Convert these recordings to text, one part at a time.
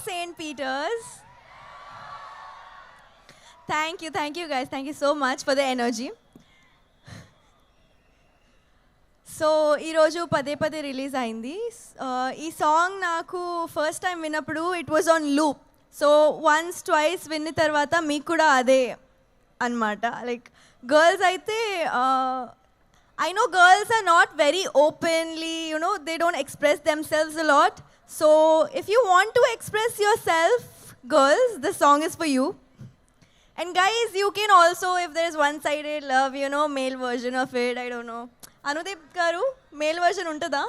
St. Peter's. Thank you guys. Thank you so much for the energy. So ఈరోజు పదే పదే release అయింది. ఈ సాంగ్ నాకు ఫస్ట్ టైం విన్నప్పుడు it was on loop. So once twice విన్న తర్వాత మీకు కూడా అదే అనమాట. లైక్ గర్ల్స్ అయితే I know girls are not very openly, they don't express themselves a lot. So if you want to express yourself, girls, this song is for you. And guys, you can also, if there is one-sided love, male version of it, I don't know. Anudeep garu, male version untada?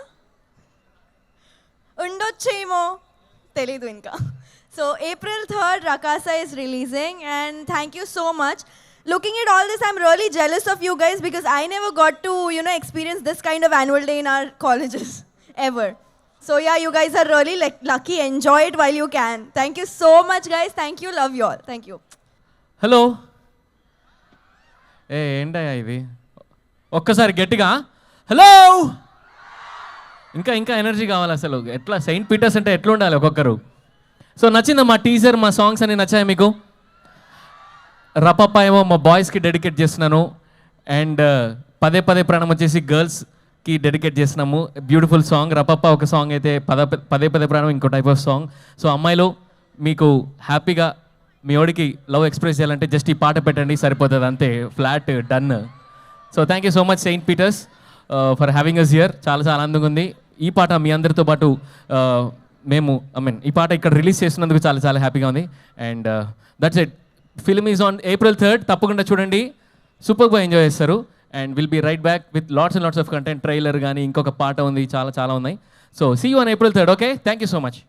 Undochemo, telidu inka. So April 3rd, Rakasa is releasing, and thank you so much. Looking at all this, I'm really jealous of you guys because I never got to, experience this kind of annual day in our colleges, ever. So yeah, you guys are really lucky. Enjoy it while you can. Thank you so much, guys. Thank you. Love you all. Thank you. Hello ఏంటయ్యా ఇది? ఒక్కసారి గట్టిగా hello. ఇంకా energy కావాలి అసలు. ఎట్లా Saint Peter's అంటే ఎట్లా ఉండాలి ఒక్కొక్కరు? సో నచ్చిందా మా టీజర్, మా సాంగ్స్ అన్ని నచ్చాయి మీకు? రపప్ప ఏమో మా బాయ్స్కి డెడికేట్ చేస్తున్నాను, అండ్ పదే పదే ప్రాణం వచ్చేసి గర్ల్స్కి డెడికేట్ చేస్తున్నాము. బ్యూటిఫుల్ సాంగ్ రపప్ప ఒక సాంగ్ అయితే, పదే పదే ప్రాణం ఇంకో టైప్ ఆఫ్ సాంగ్. సో అమ్మాయిలు మీకు హ్యాపీగా మీ ఓడికి లవ్ ఎక్స్ప్రెస్ చేయాలంటే జస్ట్ ఈ పాట పెట్టండి, సరిపోతుంది అంతే, flat done. So thank you so much Saint Peter's for having us here. చాలా ఆనందంగా ఉంది. ఈ పాట మీ అందరితో పాటు ఈ పాట ఇక్కడ రిలీజ్ చేస్తున్నందుకు చాలా హ్యాపీగా ఉంది. And that's it. Film is on April 3rd. తప్పకుండా చూడండి, సూపర్గా ఎంజాయ్ చేస్తారు. And will be right back with lots and lots of content. Trailer కానీ ఇంకొక పాట ఉంది, చాలా ఉన్నాయి. So see you on April 3rd. Okay, thank you so much.